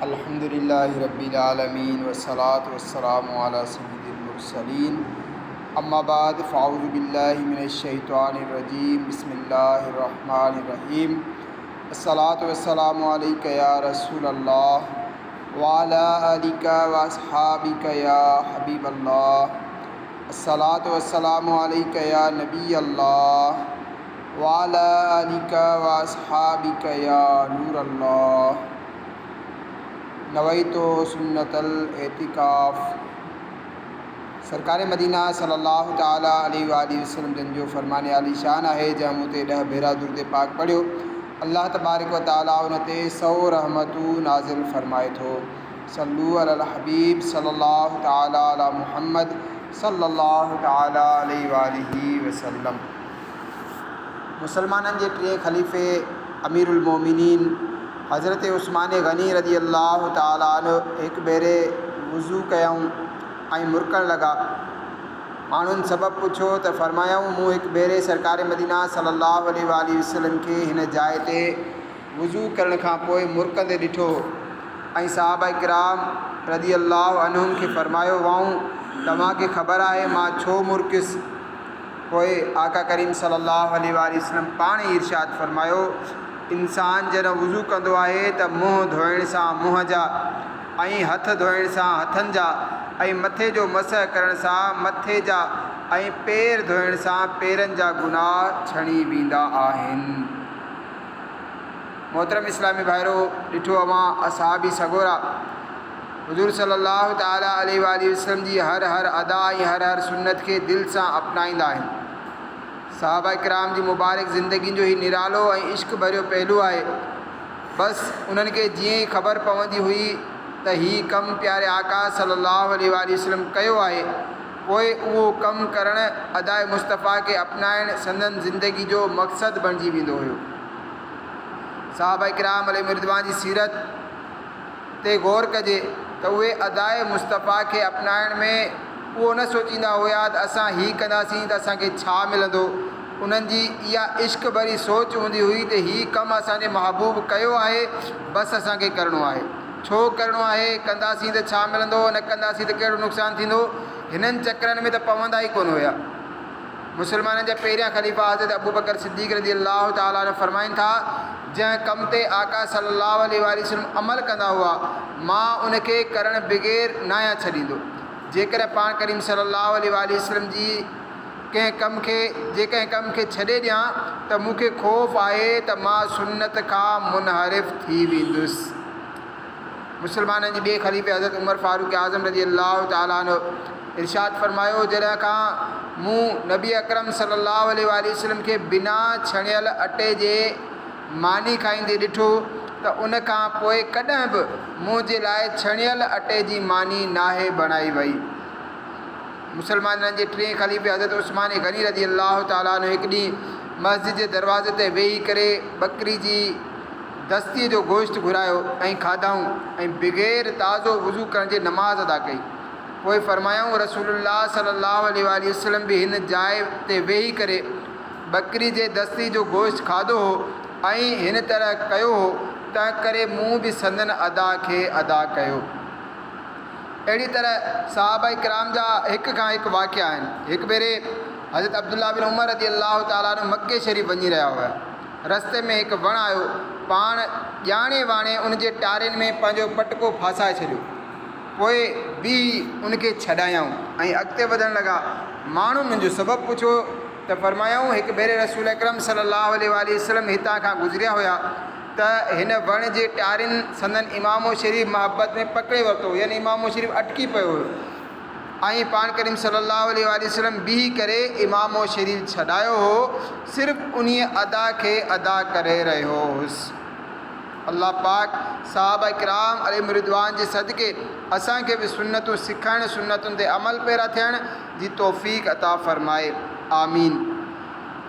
الحمدللہ رب العالمین والصلاة والسلام علی سید المرسلین اما بعد فاعوذ باللہ من الشیطان الرجیم بسم اللہ الرحمن الرحیم الصلاة والسلام علیک یا رسول اللہ وعلی آلک واصحابک یا حبیب اللہ الصلاة والسلام علیک یا نبی اللہ وعلی آلک واصحابک یا نور اللہ نویت سنت الاعتکاف۔ سرکار مدینہ صلی اللہ تعالیٰ علیہ وآلہ وسلم جن جو فرمان عالی شان ہے جہاں موتے 10 بھیرا درود پاک پڑھو اللہ تبارک و تعالیٰ انتے 100 رحمتو نازل فرمائے تھو۔ صلو علی الحبیب صلی اللہ تعالیٰ علی محمد صلی اللہ تعالیٰ علیہ وآلہ وسلم۔ مسلمانن جے ٹے خلیفے امیر المومنین حضرت عثمان غنی رضی اللہ تعالیٰ عنہ ایک بیرے وضو کیاؤں آئیں مرکن لگا۔ مانن سبب پوچھو تو فرمایاؤں مو ایک بیرے سرکار مدینہ صلی اللہ علیہ وآلہ وسلم کے ہن جائے تے وضو کرن کھاں پوئے مرکن دے ڈٹھو ऐं صحابہ کرام رضی اللہ عنہم کے فرمایو واؤں تمہاں کے خبر آئے ماں چھو مرکس پوئے آقا کریم صلی اللہ علیہ وآلہ وسلم پانے ارشاد فرمایو انسان جڏहिं وضو کندو आहे त मुंहुं धोइण सां मुंहं जा ऐं हथ धोइण सां हथनि जा ऐं मथे जो मसह करण सां मथे जा ऐं पेर धोइण सां पेरनि जा गुनाह छणी वेंदा आहिनि। मोहतरम इस्लामी भाइरो ॾिठो अवां असहाबी सगोरा हुजूर सल्लल्लाहु ताला अलैहि वआलिहि वसल्लम जी हर अदा ऐं हर सुन्नत खे दिलि सां अपनाईंदा आहिनि। सहाबा किराम जी मुबारक ज़िंदगी जो ही निरालो ऐं इश्क भरियो पहलू आहे। बसि उन्हनि खे जीअं ई ख़बर पवंदी हुई त हीउ कमु प्यारे आका सल्लल्लाहु अलैहि वसल्लम कयो आहे पोइ उहो कमु करणु अदाए मुस्तफ़ा खे अपनाइणु संदन ज़िंदगी जो मक़सदु बणिजी वेंदो हुयो। सहाबा किराम अलैहिम रिज़वान जी सीरत ते गौर कजे त उहे अदाए मुस्तफ़ा खे अपनाइण में उहो न सोचींदा हुया त असां हीउ कंदासीं त असांखे छा मिलंदो। उन्हनि जी इहा इश्क भरी सोच हूंदी हुई त हीउ कमु असांजे महबूब कयो आहे बसि असांखे करिणो आहे। छो करिणो आहे, कंदासीं त छा मिलंदो, न कंदासीं त कहिड़ो नुक़सानु थींदो, हिननि चकरनि में त पवंदा ई कोन हुया। मुस्लमाननि जा पहिरियां ख़लीफ़ा हज़रत अबू बकर सिद्दीक़ रज़ी अल्लाह ताला अन्हु फरमाइनि था जंहिं कम ते आका सल्लल्लाहु अलैहि वसल्लम अमल कंदा हुआ मां उनखे करणु बग़ैर न आहियां छॾींदो। जेकर पाण करीम सल्लल्लाहु अलैहि वसल्लम जी कंहिं कम खे छॾे ॾियां त मूंखे ख़ौफ़ आहे त मां सुन्नत खां मुनहरिफ़ थी वेंदुसि। मुस्लमाननि जी ॿिए ख़लीफ़े हज़रत उमर फारूक आज़म रज़ी अल्लाह ताला अन्हु इरशाद फरमायो जॾहिं खां मूं नबी अकरम सल्लल्लाहु अलैहि वसल्लम खे बिना छणियल अटे जे मानी खाईंदे ॾिठो त उन खां पोइ कॾहिं बि मुंहिंजे लाइ छणियल अटे जी मानी नाहे बणाई वई। मुस्लमाननि जे टे ख़लीफ़े हज़रत उस्मान गनी रज़ी अल्लाह ताला अन्हु हिकु ॾींहुं मस्जिद जे दरवाज़े ते वेही करे बकरी जी दस्तीअ जो गोश्त घुरायो ऐं खाधऊं ऐं बग़ैर ताज़ो वज़ू करण जे नमाज़ अदा कई। पोइ फरमायूं रसूलुल्लाह सल्लल्लाहु अलैहि वसल्लम बि हिन जाइ ते वेही करे बकरी जे दस्ती जो गोश्त खाधो हो ऐं हिन तरह कयो हो तंहिं करे मूं बि संदन अदा खे अदा कयो। अहिड़ी तरह सहाबा किराम जा हिकु खां हिकु वाक़िया आहिनि। हिकु भेरे हज़रत अब्दुल्ला बिन उमर रज़ी अल्लाह ताला अन्हु मके शरीफ़ वञी रहिया हुआ। रस्ते में हिकु वणु आयो, पाण ॼाणे वाणे उनजे टारियुनि में पंहिंजो पटको फासाए छॾियो। पोइ बि उनखे छॾायऊं ऐं अॻिते वधणु लॻा। माण्हुनि जो सबबु पुछो त फरमायूं हिकु भेरे रसूल अकरम सल्लल्लाहु अलैहि वसल्लम हितां खां गुज़रिया हुया त हिन वण जे टारियुनि संदन इमामो शरीफ़ मोहब्बत में पकिड़े वरितो, यानी इमामो शरीफ़ अटकी पियो हुयो ऐं पाण करीम सल्लल्लाहु अलैहि वसल्लम बीही करे इमामो शरीफ़ छॾायो हो, सिर्फ़ु उन अदा खे अदा करे रहियो हुउसि। अल्लाह पाक सहाबा किराम अलैहिम रिज़वान जे सदके असांखे बि सुन्नतूं सिखणु सुन्नतुनि ते अमल पैरा थियण जी तौफ़ीक़ अता फ़रमाए, आमीन।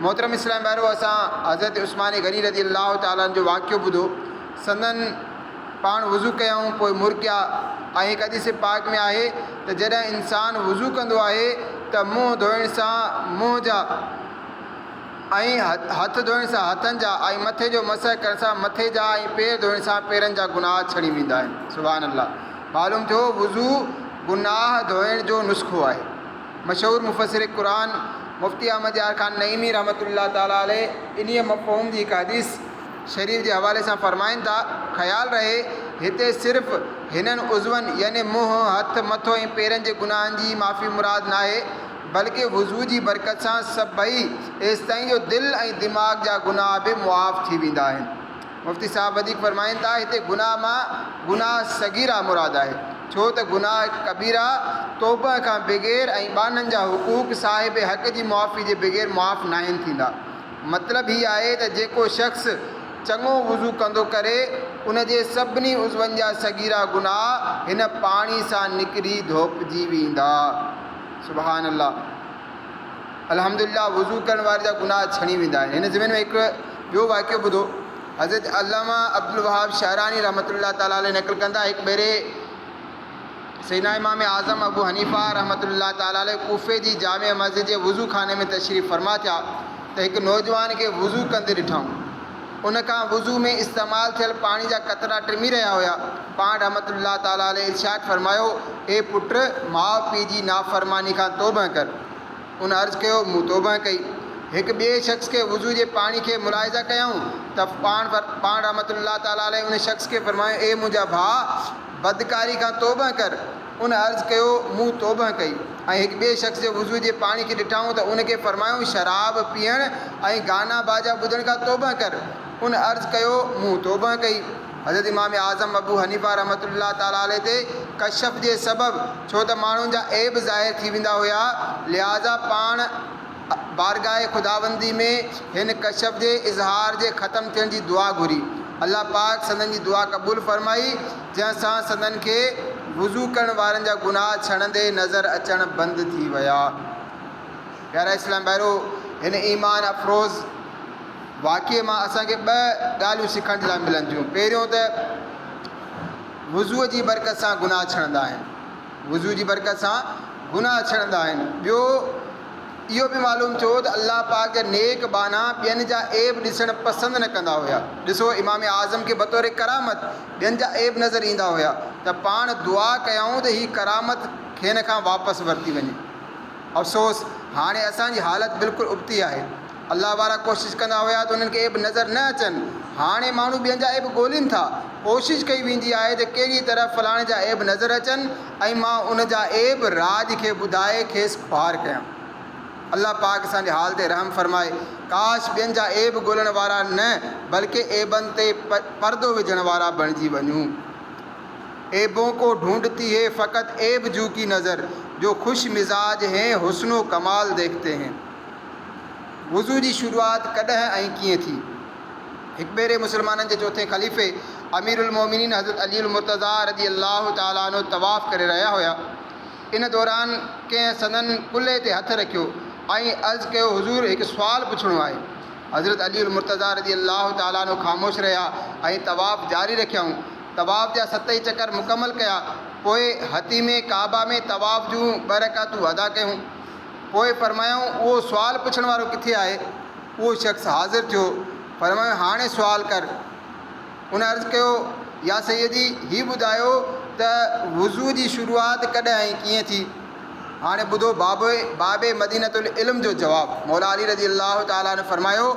मोहतरम इस्लाम भाइरो असां हज़रत उस्मान गनी रज़ी अल्लाह ताला जो वाक़ियो ॿुधो। संदन पाण वज़ू कयऊं पोइ मुरकिया ऐं हिकु हदीस पाक में आहे त जॾहिं इंसानु वज़ू कंदो आहे त मुंहुं धोइण सां मुंहं जा ऐं हथ धोइण सां हथनि जा ऐं मथे जो मसह करण सां मथे जा ऐं पेर धोइण सां पेरनि जा गुनाह छड़ी वेंदा आहिनि। सुभान अल्लाह। मालूम थियो वुज़ू गुनाह धोइण जो नुस्ख़ो आहे। मशहूरु मुफ़सिर क़ुरान मुफ़्ती अहमद यार ख़ान नईमी रहमतुल्लाह ताला अलैह इन्हीअ मफ़हूम जी हिकु हदीस शरीफ़ जे हवाले सां फ़रमाइनि था, ख़्यालु रहे हिते सिर्फ़ु हिननि उज़वनि यानी मुंहुं, हथ, मथो ऐं पेरनि जे गुनाहनि जी माफ़ी मुराद न आहे, बल्कि वुज़ू जी बरकत सां सभई एसि ताईं जो दिलि ऐं दिमाग़ जा गुनाह बि मुआफ़ थी वेंदा आहिनि। मुफ़्ती साहब वधीक फ़रमाइनि था हिते गुनाह मां गुनाह सगीरा मुराद आहे, छो त गुनाह कबीरा तौबा खां बग़ैर ऐं ॿाननि जा हुक़ूक़ साहिब हक़ जी मुआफ़ी जे बग़ैर मुआफ़ न आहिनि थींदा। मतिलबु हीअ आहे त जेको शख़्स चङो वुज़ू कंदो करे उन जे सभिनी उज़वनि जा सगीरा गुनाह हिन पाणी सां निकिरी धोपिजी वेंदा। सुभान अल्लाह। अल्हम्दुलिल्लाह वुज़ू करण वारे जा गुनाह छणी वेंदा आहिनि। हिन ज़मीन में हिकु ॿियो वाक़ियो ॿुधो। हज़रत अल्लामा अब्दुल वहाब शहरानी रहमतुल्लाह ताला अलैह नक़ल कंदा, हिकु भेरे सैयदना इमाम आज़म अबू हनीफ़ा रहमतुल्लाह ताला अलैह कूफ़े जी जामे मस्जिद जे वुज़ू खाने में तशरीफ़ फ़रमा थिया त हिकु नौजवान खे वुज़ू कंदे ॾिठऊं। उनखां वुज़ू में इस्तेमालु थियल पाणी जा क़तरा टिमी रहिया हुया। पाण रहमतुल्लाह ताला अलैह इरशाद फ़रमायो, ए पुट, माउ पीउ जी नाफ़रमानी खां तौबा कर। उन अर्ज़ु कयो, मूं तौबा कई। हिकु ॿिए शख़्स खे वुज़ू जे पाणी खे मुलाहिज़ा कयऊं त पाण रहमतुल्लाह ताला अलैह उन शख़्स खे फ़रमायो, ए मुंहिंजा भाउ, बदकारी खां तौबा कर। उन अर्ज़ु कयो, मूं तौबा कई। ऐं हिकु ॿिए शख़्स जे वुज़ू जे पाणी खे ॾिठऊं त उनखे फ़रमायूं, शराब पीअण ऐं गाना बाजा ॿुधण खां तौबा कर। उन अर्ज़ु कयो, मूं तौबा कई। हज़रत इमाम आज़म अबू हनीफ़ा रहमतुल्लाह ताला अलैह ते कशफ जे सबबु, छो त माण्हुनि जा ऐब ज़ाहिर थी वेंदा हुया, लिहाज़ा पाण बारगाह खुदाबंदी में हिन कशफ जे इज़हार जे ख़तमु थियण जी दुआ घुरी। अल्लाह पाक संदन जी दुआ क़बूल फ़रमाई, जंहिंसां संदन खे वुज़ू करण वारनि जा गुनाह छणंदे नज़र अचणु बंदि थी विया। प्यारा इस्लाम भाइरो, हिन ईमान अफ़रोज़ वाक़िए मां असांखे ॿ ॻाल्हियूं सिखण जे लाइ मिलनि थियूं। पहिरियों त वुज़ूअ जी बरकत सां गुनाह छणंदा आहिनि, वुज़ू जी बरकत सां गुनाह छणंदा आहिनि। ॿियो इहो बि मालूम थियो त अल्लाह पाक जा नेक बाना ॿियनि जा ऐब ॾिसणु पसंदि न कंदा हुया। ॾिसो, इमाम आज़म खे बतौर करामत ॿियनि जा ऐब नज़र ईंदा हुया त पाण दुआ कयऊं त हीअ करामत खेनि खां वापसि वरिती वञे। अफ़सोस, हाणे असांजी हालति बिल्कुलु उबती आहे। अल्लाह वारा कोशिशि कंदा हुया त उन्हनि खे ऐब नज़र न अचनि। हाणे माण्हू ॿियनि जा ऐब ॻोल्हिनि था। कोशिशि कई वेंदी आहे त कहिड़ी तरह फलाणे जा ऐब नज़र अचनि ऐं मां उन जा ऐब राज खे ॿुधाए खेसि ख़्वार कयां। अल्लाह पाक असांजे हाल ते रहम फ़रमाए। काश ॿियनि जा ऐब ॻोल्हण वारा न, बल्कि ऐबनि ते परदो विझण वारा बणिजी वञूं। ऐबों को ढूंढती है फ़क़त ऐब जू की नज़र, जो ख़ुश मिजाज हैं हुस्नो कमाल देखते हैं। वुज़ू जी शुरूआत कॾहिं ऐं कीअं थी? हिकु भेरे मुसलमाननि जे चौथे ख़लीफ़े अमीरुल मोमिनीन हज़रत अली मुर्तज़ा रज़ी अल्लाह ताला अन्हु तवाफ़ करे रहिया हुया। इन दौरान कंहिं संदन कुल्हे ते हथु रखियो ऐं अर्ज़ु कयो, हुज़ूर, हिकु सुवालु पुछिणो आहे। हज़रत अली मुर्तज़ा रज़ी अल्लाह ताला अन्हु ख़ामोश रहिया ऐं तवाफ़ जारी रखियऊं। तवाफ़ जा 7 चकर मुकमल कया। पोइ हती में काबा में तवाफ़ जूं 2 रकातूं अदा कयूं। पोइ फ़रमायूं, उहो सुवालु पुछण वारो किथे आहे? उहो शख़्स हाज़िर थियो। फ़रमायूं, हाणे सुवालु कर। उन अर्ज़ु कयो, या सैयदी, हीउ ॿुधायो त वुज़ू जी शुरूआत कॾहिं ऐं कीअं थी? हाणे ॿुधो बाबे मदीनतुल इल्म जो जवाबु। मौला अली रज़ी अल्लाह ताला ने फ़रमायो,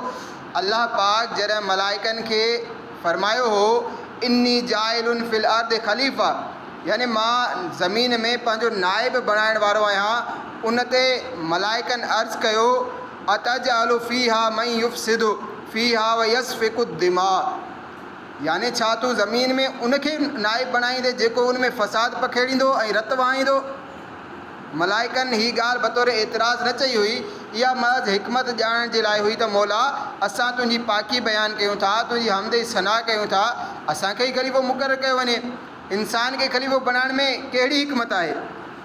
अल्लाह पाक जॾहिं मलाइकनि खे फ़रमायो हो, इन्नी जाइलुन फिल अर्द ख़लीफ़ा, यानी मां ज़मीन में पंहिंजो नाइब बणाइण वारो आहियां, उन ते मलाइकनि अर्ज़ु कयो, अतजअलु फ़ीहा मन युफ़सिदु फ़ीहा व यस्फ़िकु दिमा, यानी छा तूं ज़मीन में उनखे नाइब बणाईंदे जेको उन में फ़साद पखेड़ींदो ऐं रत वहाईंदो? मलाइकनि हीअ ॻाल्हि बतौर एतिराज़ न चई हुई, इहा महज़ हिकमत ॼाणण जे लाइ हुई त मौला, असां तुंहिंजी पाकी बयानु कयूं था, तुंहिंजी हमद सना कयूं था, असांखे ई ख़लीफ़ो मुक़ररु कयो वञे। इंसान खे ख़लीफ़ो बणाइण में कहिड़ी हिकमत आहे?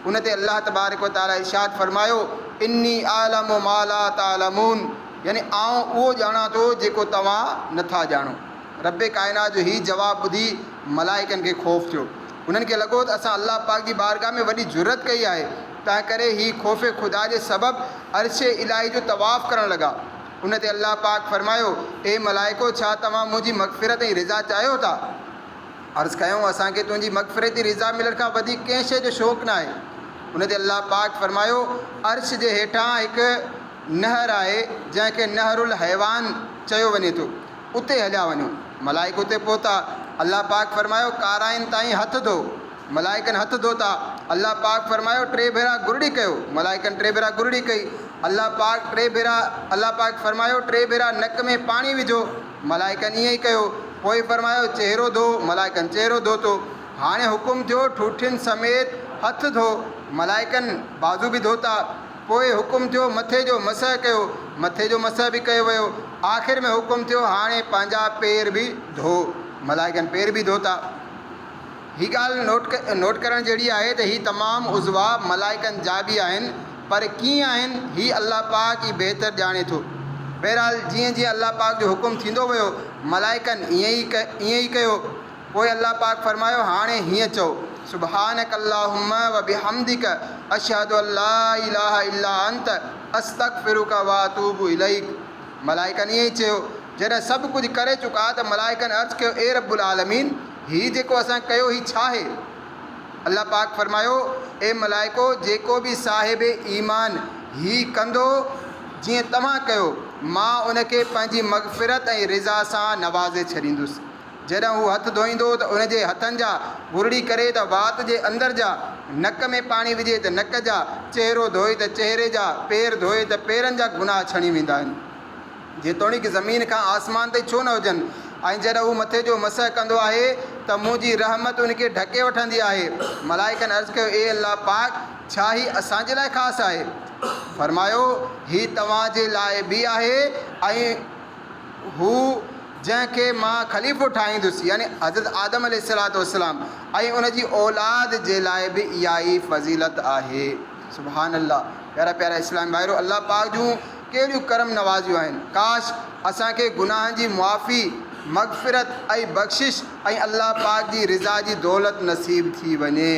उन ते अल्लाह तबारक व तआला इरशाद फ़रमायो, इन्नी आलमु मा ला तालमून, यानी आउं उहो ॼाणा थो जेको तव्हां नथा ॼाणो। रब काइनात जो हीउ जवाबु ॿुधी मलाइकनि खे ख़ौफ़ थियो। उन्हनि खे लॻो त असां अल्लाह पाक जी बारगाह में वॾी जुरत कई आहे, तंहिं करे हीउ ख़ौफ़ ख़ुदा जे सबबु अर्श इलाही जो तवाफ़ करणु लॻा। उन ते अल्लाह पाक फरमायो ए मलाइको छा तव्हां मुंहिंजी मग़फ़िरत ऐं रिज़ा चाहियो था? अर्ज़ु कयूं असांखे तुंहिंजी मग़फ़िरत जी रिज़ा मिलण खां वधीक कंहिं शइ जो शौक़ु न आहे। उन ते अल्लाह पाक फरमायो अर्श जे हेठां हिकु नहर आहे जंहिंखे नहरुल हैवान चयो वञे थो, उते हलिया वञो। मलाइक उते पहुता, अल्लाह पाक फरमायो काराइन ताईं हथु धो। मलाइकनि हथु धोता, अल्लाह पाक फरमायो 3 भेरा गुरड़ी कयो। मलाइकनि 3 भेरा गुरड़ी कई। अल्लाह पाक फरमायो 3 भेरा नक में पाणी विझो। मलाइकनि ईअं ई कयो। पोइ फरमायो चहिरो धो। मलाइकनि चहिरो धोतो। हाणे हुकुम थियो ठूठियुनि समेत हथु धो। मलाइकनि बाज़ू बि धोता। पोइ हुकुम थियो मथे जो मसह कयो। मथे जो मसह बि कयो वियो। आख़िर में हुकुम थियो हाणे पंहिंजा पेर बि धो। मलाइकनि पेर बि धोता। हीअ ॻाल्हि नोट करण जहिड़ी आहे त हीअ तमामु उज़वा मलाइकनि जा बि आहिनि, पर कीअं आहिनि हीअ अल्लाह पाक ई बहितर ॼाणे थो। बहरहाल जीअं जीअं अल्लाह पाक जो हुकुम थींदो वियो मलाइकनि ईअं ई कयो। पोइ अल्लाह पाक फरमायो हाणे हीअं चओ सुब्हानक अल्लाहुम्मा व बिहम्दिक अशहदु अल्ला इलाहा इल्ला अंत अस्तगफिरुका व अतूबु इलैक। मलाइकनि ईअं ई चयो। जॾहिं सभु कुझु करे चुका त मलाइकनि अर्ज़ु कयो ए रब्बुल आलमीन हीअ जेको असां कयो हीअ छा आहे? अल्लाह पाक फरमायो ए मलाइको जेको बि साहिब ईमान हीअ कंदो जीअं तव्हां कयो मां उनखे पंहिंजी मग़फ़िरत ऐं रिज़ा सां नवाज़े छॾींदुसि। जॾहिं हू हथु धोईंदो त उनजे हथनि जा गुरड़ी करे त वात जे अंदरि जा, नक में पाणी विझे त नक जा, चहिरो धोए त चहिरे जा, पेर धोए त पेरनि जा गुनाह छणी वेंदा आहिनि, जेतोणीकि ज़मीन खां आसमान ताईं छो न हुजनि। ऐं जॾहिं हू मथे जो मसह कंदो आहे त मुंहिंजी रहमत उनखे ढके वठंदी आहे। मलाइकनि अर्ज़ु कयो ए अल्लाह पाक छा ही असांजे लाइ ख़ासि आहे? फरमायो हीअ तव्हांजे लाइ बि आहे ऐं हू जंहिंखे मां ख़लीफ़ो ठाहींदुसि यानी हज़रत आदम अलैहिस्सलातु वस्सलाम ऐं उनजी औलाद जे लाइ बि इहा ई फ़ज़ीलत आहे। सुभान अल्लाह। प्यारा प्यारा इस्लाम भाइरो, अल्लाह पाक जूं कहिड़ियूं करम नवाज़ियूं आहिनि। काश असांखे गुनाहनि जी मुआफ़ी, मग़फ़िरत ऐं बख़्शिश ऐं अल्लाह पाक जी रिज़ा जी दौलत नसीब थी वञे।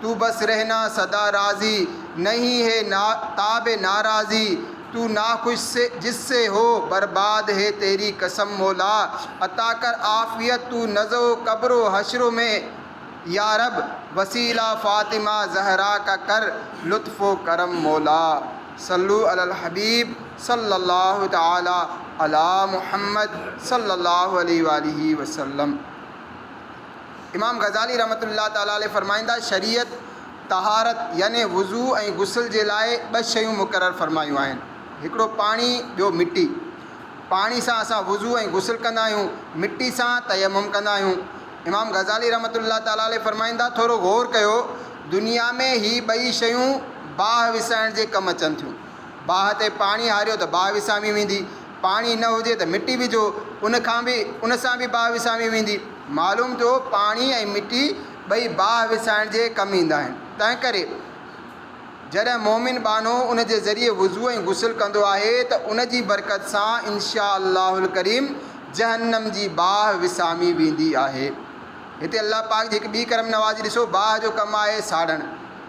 तू बस रहना सदा राज़ी नहीं है ताबे नाराज़ी, तू नाखुश से जिससे हो बर्बाद है तेरी कसम मौला, अता कर आफ़ियत तू नज़ो कब्रो हशरों में या रब, वसीला फ़ातिमा ज़हरा का कर लुत्फ़ो करम मौला। सल्लु अलल हबीब सल्लल्लाहु तआला अला मुहम्मद सल्लल्लाहु अलैहि वसल्लम। इमाम गज़ाली रहमतुल्लाह ताला अलैह फरमाईंदा शरीयत तहारत यानी वज़ू ऐं गुस्ल जे लाइ 2 शयूं मुक़ररु फरमायूं आहिनि। हिकिड़ो पाणी, ॿियो मिटी। पाणी सां असां वज़ू ऐं गुस्ल कंदा आहियूं, मिटी सां तयम्मुम कंदा आहियूं। इमाम गज़ाली रहमतुल्लाह ताला अलैह फरमाईंदा थोरो गौर कयो, दुनिया में ही 2 शयूं बाहि विसाइण जे कमु अचनि थियूं। बाहि ते पाणी हारियो त बाहि विसामी वेंदी, पाणी न हुजे त मिटी विझो, उन सां बि बाहि विसामी वेंदी। मालूम थियो पाणी ऐं मिटी 2 बाहि विसाइण जे कमु ईंदा आहिनि। तंहिं करे जॾहिं मोमिन बानो उन जे ज़रिए वज़ू ऐं गुस्ल कंदो आहे त उन जी बरकत सां इंशा अल्लाहुल करीम जहन्नम जी बाहि विसामी वेंदी आहे। हिते अल्लाह पाक जी हिकु ॿी करम नवाज़ी ॾिसो, बाहि जो कमु आहे साड़णु,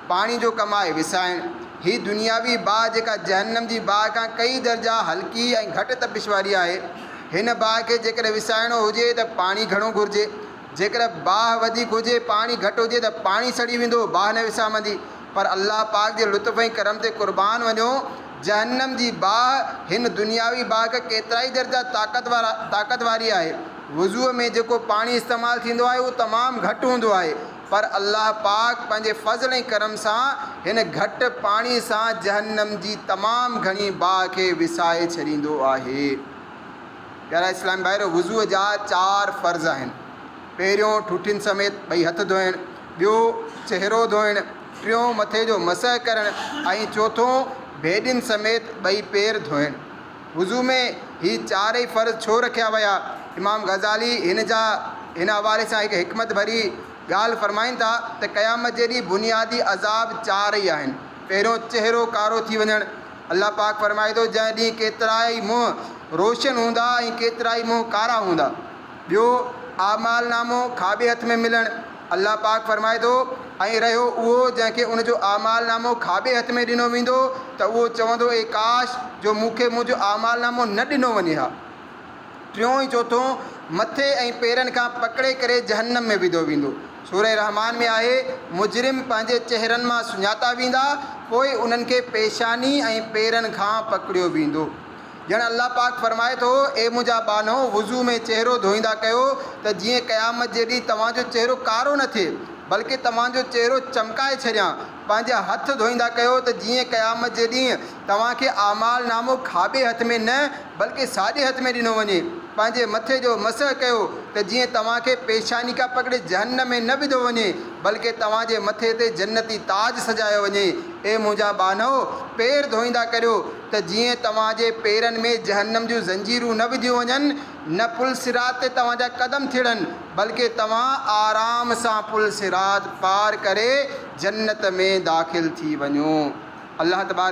पाणी जो कमु आहे विसाइणु। हीअ दुनियावी बाहि जेका जहन्नम जी बाहि खां कई दर्जा हल्की ऐं घटि तपिश वारी आहे। हिन बाहि खे जेकॾहिं विसाइणो हुजे त पाणी घणो घुरिजे, जेकॾहिं बाहि वधीक हुजे पाणी घटि हुजे त पाणी सड़ी वेंदो, बाहि न विसामंदी। पर अल्लाह पाक जे लुत्फ़ ऐं करम ते क़ुर्बान वञो, जहन्नम जी बाहि हिन दुनियावी बाहि खां केतिरा ई दर्जा ताक़त वारी आहे। वज़ूअ में जेको पाणी इस्तेमालु थींदो आहे उहो तमामु घटि हूंदो आहे, पर अल्लाह पाक पंहिंजे फ़ज़ल ऐं करम सां हिन घटि पाणी सां जहन्नम जी तमामु घणी बाहि खे विसाए छॾींदो आहे। प्यारा इस्लाम भाइरो, वज़ूअ जा 4 फ़र्ज़ आहिनि। पहिरियों ठूठियुनि समेत 2 हथ धोइणु, ॿियो चहिरो धोइणु, टियों मथे जो मसह करणु ऐं चोथों भेॾियुनि समेत 2 पेर धोइणु। वज़ू में ही 4 फ़र्ज़ छो रखिया विया? इमाम गज़ाली हिन हवाले सां हिकु हिकमत भरी ॻाल्हि फरमाइनि था त क़यामत जे ॾींहुं बुनियादी अज़ाब 4 ई आहिनि। पहिरियों चहिरो कारो थी वञणु, अल्लाह पाक फरमाए थो जंहिं ॾींहुं केतिरा ई मुंहुं रोशन हूंदा ऐं केतिरा ई मुंहुं कारा हूंदा। ॿियो आमाल नामो खाॿे हथ में मिलणु, अल्लाह पाक फरमाए थो ऐं रहियो उहो जंहिंखे उनजो आमाल नामो खाॿे हथ में ॾिनो वेंदो त उहो चवंदो ए काश जो मूंखे मुंहिंजो आमालनामो न ॾिनो वञे हा। टियों ऐं चोथों, मथे ऐं पेरनि खां पकिड़े करे जहन्नम में विधो वेंदो। सूरह रहमान में आहे, मुजरिम पंहिंजे चहिरनि मां सुञाता वेंदा, पोइ उन्हनि खे पेशानी ऐं पेरनि खां पकड़ियो वेंदो। ॼण अल्लाह पाक फरमाए थो, ए मुंहिंजा बानो, वुज़ू में चहिरो धोईंदा कयो त जीअं क़यामत जे ॾींहुं तव्हांजो चहिरो कारो न थिए बल्कि तव्हांजो चहिरो चमकाए छॾियां। पंहिंजा हथ धोईंदा कयो त जीअं क़यामत जे ॾींहुं तव्हांखे आमालनामो खाॿे हथ में न बल्कि साॼे हथ में ॾिनो वञे। पंहिंजे मथे जो मसह कयो त जीअं तव्हांखे पेशानी खां पकिड़े जहन्नम में न विधो वञे बल्कि तव्हांजे मथे ते जन्नती ताज सजायो वञे। ए मुंहिंजा बानो, पेर धोईंदा करियो त जीअं तव्हांजे पेरनि में जहन्नम जूं ज़ंजीरूं न विधियूं वञनि, न पुल सिरात ते तव्हांजा क़दम थिड़नि बल्कि तव्हां आराम सां पुल सिरात पार करे जन्नत में दाख़िल थी वञो। अल्लाह तबारक